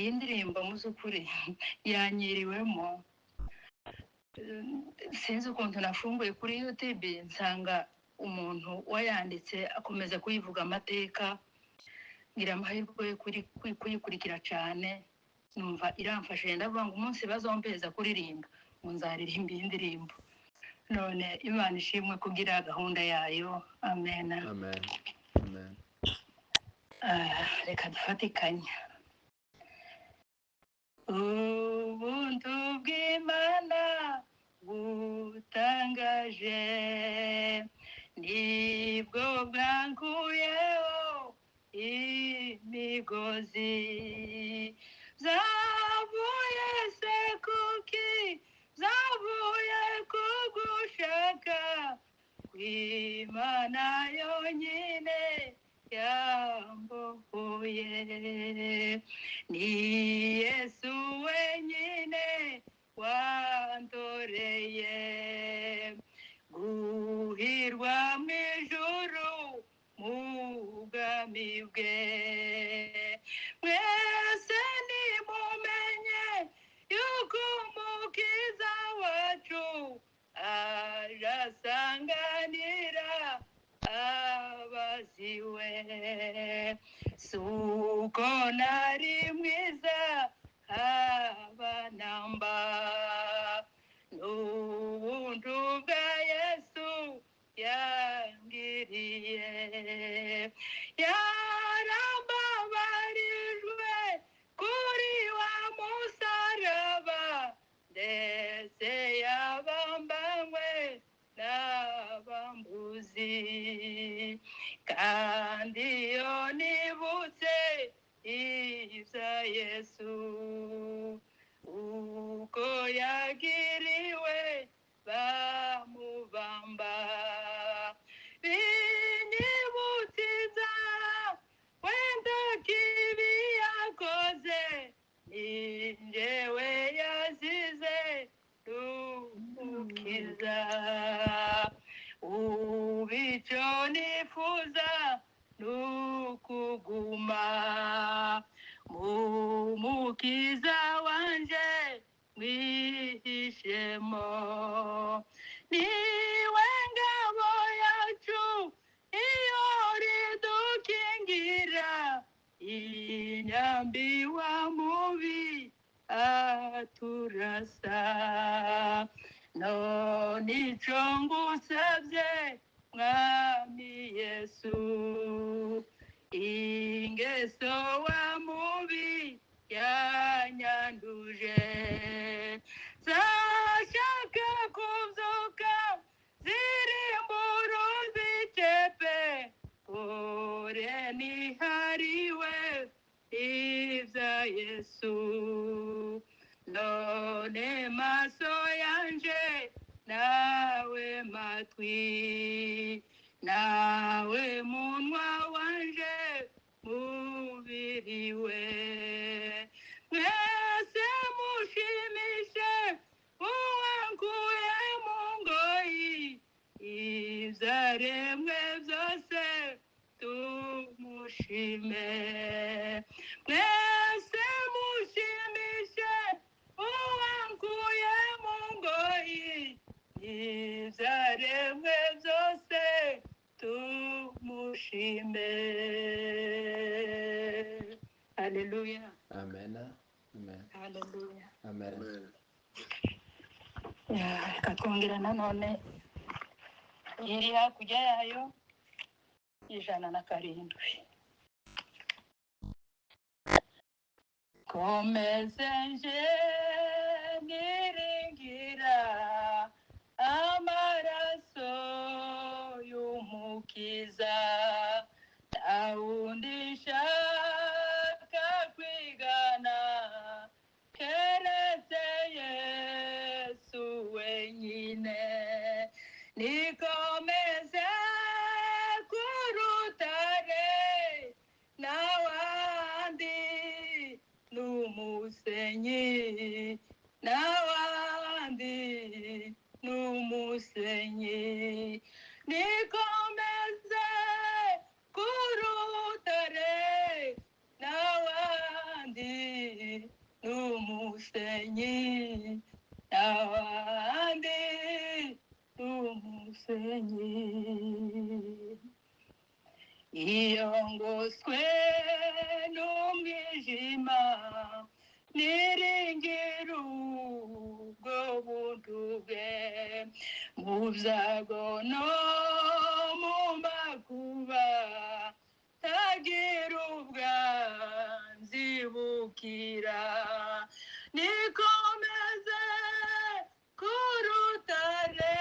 iyi ndirimbo mu by'ukuri yanyiriwemo. Sinzi ukuntu nafunguye kuri YouTube nsanga umuntu wayanditse akomeza kuyivuga amateka, ngira amahirwe yo kuyikurikira cyane, numva iramfashe, ndavuga ngo umunsi bazompeza kuririmba ngo nzaririmba iyi ndirimbo. None Imana ishimwe kugira gahunda yayo. Amen. Amen. Amen. Reka dufatikanye. Ubuntu bw'Imana butangaje nibwo bwankuyeho imigozi, zavuye se kuki, zavuye ku gushaka kw'Imana yonyine yambohoye. Ni Yesu wenyine wandoreye guhirwa mu ijuru mu bwami bwe. Mwese nimumenye yuko umukiza wacu arasanganira abaziwe. Suko nari mwiza haba namba, n'ubuntu bwa Yesu yangiriye. Yarambabarijwe kuri wa musaraba, ndetse yabambanywe n'abambuzi. Kandi iyo nibutse ibya Yesu uko yagiriwe bamubamba, binyibutsa wenda kibi yakoze, ni njyewe yazize n'umukiza. Icyo nifuza n'ukuguma mu mukiza wanje mwihishemo. Niwe ngabo yacu iyo ridukingira, inyambi wa mubi aturasa. None icyo ngusabye Mwami Yesu, ingeso wa mubi yanyanduje, zashaka kubyuka zirimbura uzikepe, kore nihariwe ibya Yesu. None maso yanje nawe matwi, nawe munwa wanje mubiri we, mwese mushimishe uwankuye mu ngoyi, ibyaremwe byose tumushime. Mwese mushimishe uwankuye mu ngoyi, ibyaremwe byose tumushime. Haleluya. Amen. Amen. Haleluya. Amen. Reka twongera nanone iri hakurya yayo 107. Komeze nje niringira amaraso y'umukiza, ntawundi nshaka kwigana keretse Yesu wenyine. Nikomeze ku rutare, n'awandi n'umusenyi, n'awandi n'umusenyi. Nikomeze ku rutare, n'awandi n'umusenyi iyo ngoswe n'umwijima niringira ubwo buntu bwe mu byago no mu makuba tagira ubwanzibukira nikomeze ku rutare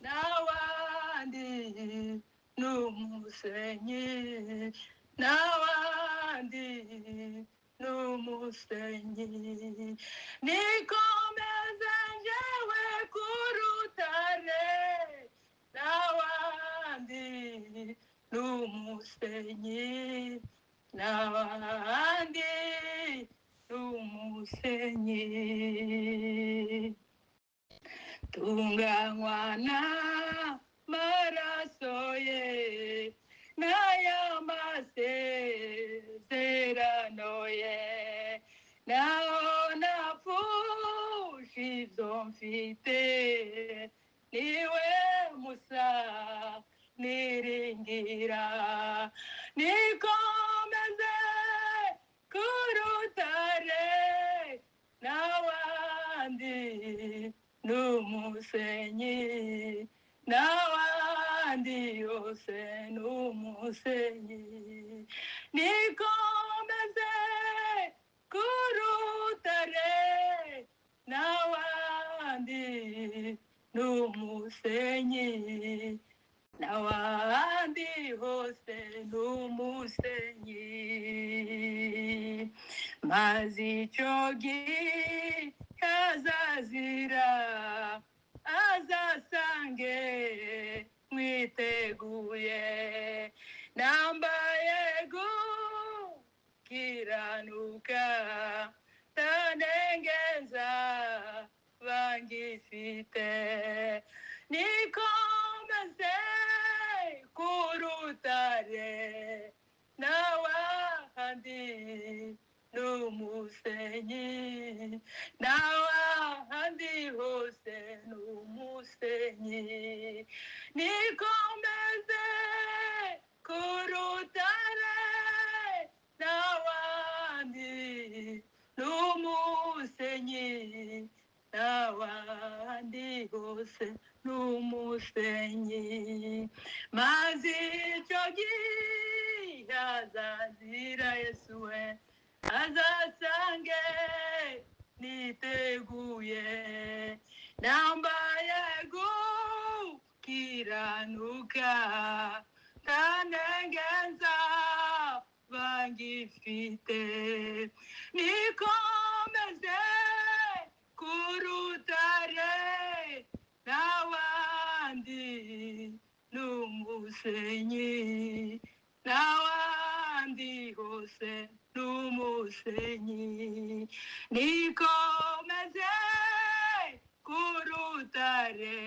n'abandi n'umusenyi n'abandi n'umusenyi nikomeze njyewe ku rutare n'abandi n'umusenyi n'abandi n'umusenyi tunganywa n'amaraso ye n'ay'amasezerano ye naho napfusha ibyo mfite niwe musa niringira nikomeze ku rutare n'abandi n'umusenyi n'abandi yose n'umusenyi nikomeze ku rutare n'abandi n'umusenyi n'abandi hose n'umusenyi maze icyo gihe azazira azasange mwiteguye nambaye gukiranuka tanengeza bangifite nikomeze ku rutare n'abandi n'umusenyi n'abandi hose n'umusenyi nikomeze ku rutare n'abandi n'umusenyi n'abandi hose n'umusenyi maze icyo gihe azazira Yesu we azasange niteguye nambaye gukiranuka tanengenza bangifite nikomeze ku rutare n'abandi n'umusenyi n'abandi hose n'umusenyi nikomeze ku rutare